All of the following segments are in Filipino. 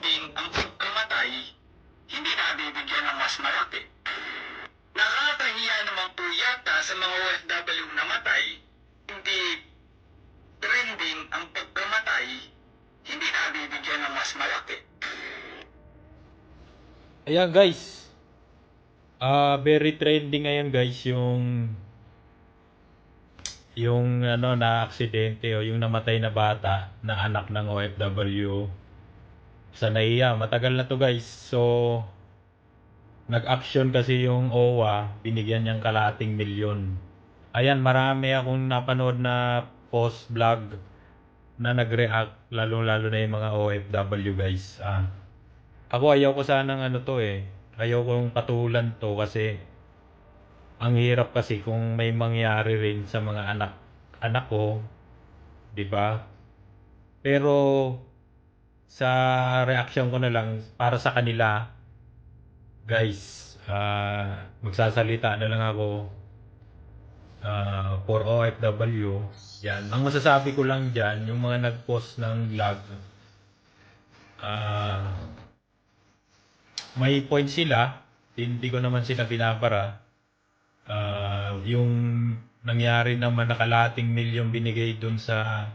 trending ang pagkamatay, hindi nabibigyan ng mas malaki. Nakakahiya naman po yata sa mga OFW na matay, hindi trending ang pagkamatay, hindi nabibigyan ng mas malaki. Ayan guys. Very trending ngayon guys yung ano na aksidente o yung namatay na bata na anak ng OFW sa NAIA. Matagal na to guys. So nag-action kasi yung OWA, binigyan niyang kalahating milyon. Ayan, marami akong napanood na post vlog na nag-react, lalo na yung mga OFW guys. Ako ayaw ko sanang ano to eh. Ayaw kong patulan to kasi ang hirap kasi kung may mangyari rin sa mga anak ko, 'di ba? Pero sa reaction ko na lang para sa kanila, guys, magsasalita na lang ako for OFW. Yan. Ang masasabi ko lang diyan, yung mga nag-post ng vlog, may point sila, hindi ko naman sila binabara. Yung nangyari naman na kalahating milyon binigay doon sa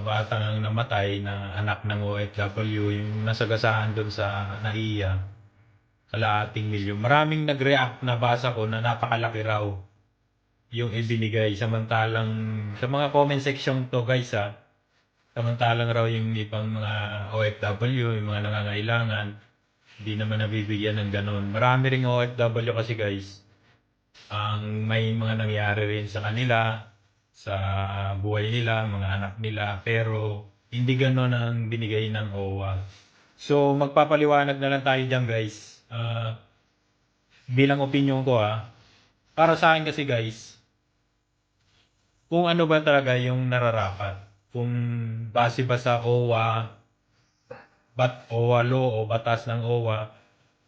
batang namatay na anak ng OFW, yung nasagasaan doon sa NAIA, kalahating milyon. Maraming nag-react na basa ko na napakalaki raw yung ibinigay. Samantalang sa mga comment section to guys samantalang raw yung ibang mga OFW, yung mga nangangailangan, hindi naman nabibigyan ng ganun. Marami ring OFW kasi guys, ang may mga nangyari rin sa kanila, sa buhay nila, mga anak nila, pero hindi ganun ang binigay ng OWA. So magpapaliwanag na lang tayo dyan guys. Bilang opinion ko para sa akin kasi guys, kung ano ba talaga yung nararapat, kung base ba sa OWA, OWA law o batas ng OWA,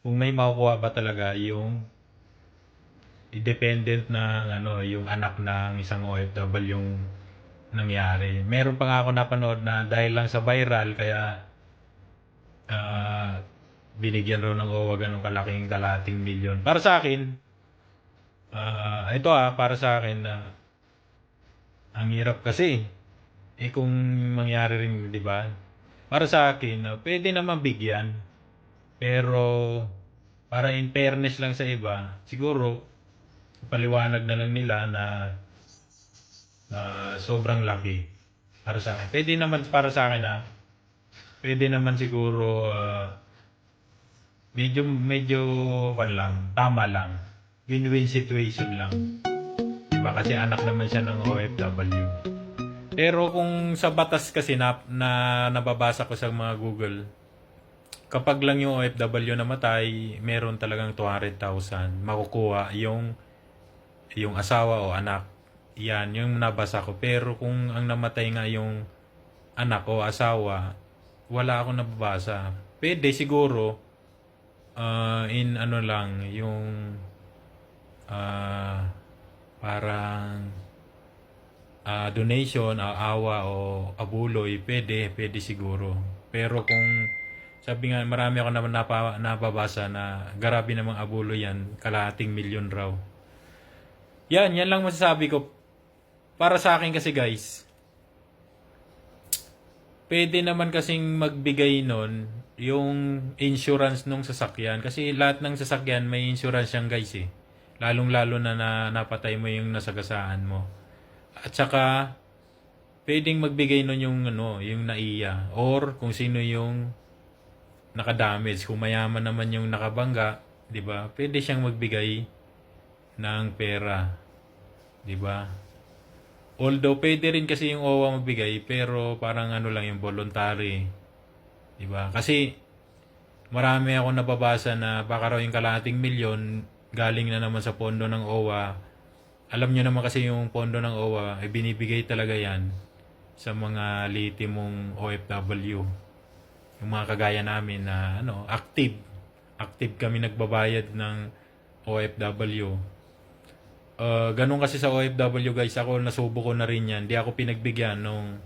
kung may makukuha ba talaga yung independent na yung anak ng isang OFW yung nangyari. Meron pa nga ako napanood na dahil lang sa viral kaya binigyan raw ng OWA ganong kalaking kalahating milyon. Para sa akin, ito para sa akin ang hirap kasi kung mangyari rin, di ba? Para sa akin, pwede naman bigyan. Pero para in fairness lang sa iba, siguro paliwanag na lang nila na sobrang laki para sa akin. Pwede naman para sa akin pwede naman siguro medyo lang, tama lang. Win-win situation lang. Diba kasi anak naman siya ng OFW. Pero kung sa batas kasi na nababasa ko sa mga Google, kapag lang yung OFW namatay, meron talagang 200,000 makukuha yung asawa o anak. Yan, yung nabasa ko. Pero kung ang namatay nga yung anak o asawa, wala akong nababasa. Pwede siguro, in ano lang, yung parang donation, awa o abuloy, pwede siguro. Pero kung sabi nga, marami ako naman nababasa na grabe namang abuloy yan, kalahating milyon raw. Yan lang masasabi ko. Para sa akin kasi guys, pwede naman kasing magbigay nun yung insurance nung sasakyan. Kasi lahat ng sasakyan may insurance yan guys Lalong-lalo na napatay mo yung nasagasaan mo. At saka, pwedeng magbigay nun yung NAIA. Or kung sino yung nakadamage. Kung mayaman naman yung nakabangga, di ba? Pwede siyang magbigay ng pera. Di ba? Although pwede rin kasi yung OWA magbigay, pero parang lang yung voluntary. Di ba? Kasi marami ako nababasa na baka raw yung kalahating milyon galing na naman sa pondo ng OWA. Alam nyo naman kasi yung pondo ng OWA, binibigay talaga yan sa mga litimong OFW. Yung mga kagaya namin na active. Active kami nagbabayad ng OFW. Ganun kasi sa OFW guys, ako nasubo ko na rin yan. Di ako pinagbigyan nung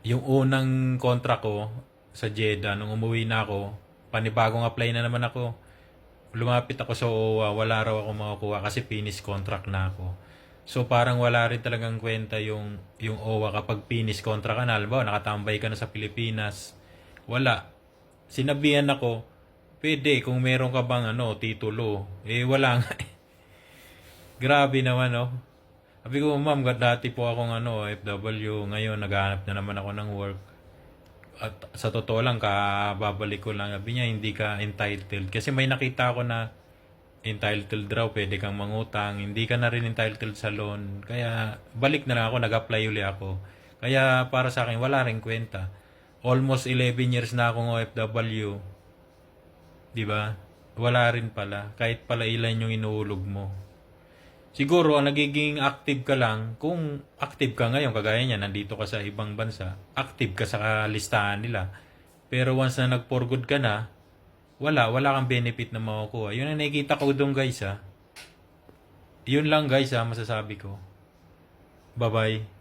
Yung unang contract ko sa Jeddah, nung umuwi na ako, panibagong apply na naman ako. Lumapit ako sa OWA, wala raw ako makukuha kasi finish contract na ako. So parang wala rin talagang kwenta yung OWA kapag finish contract ka na. Halimbawa, nakatambay ka na sa Pilipinas. Wala. Sinabihan ako, pwede kung meron ka bang titulo. Eh wala nga. Grabe naman, no? Sabi ko, ma'am, dati po akong OFW. Ngayon, naghahanap na naman ako ng work. At sa totoo lang, kababalik ko lang. Sabi niya, hindi ka entitled. Kasi may nakita ako na entitled raw, pwede kang mangutang. Hindi ka na rin entitled sa loan. Kaya, balik na lang ako, nag-apply uli ako. Kaya, para sa akin, wala rin kwenta. Almost 11 years na akong OFW. Di ba? Wala rin pala. Kahit pala ilan yung inuulog mo. Siguro, ang nagiging active ka lang, kung active ka ngayon, kagaya niya, nandito ka sa ibang bansa, active ka sa listahan nila. Pero once na nag-for good ka na, wala kang benefit na makukuha. Yun ang nakikita ko doon, guys, ha. Yun lang, guys, ha, masasabi ko. Bye-bye.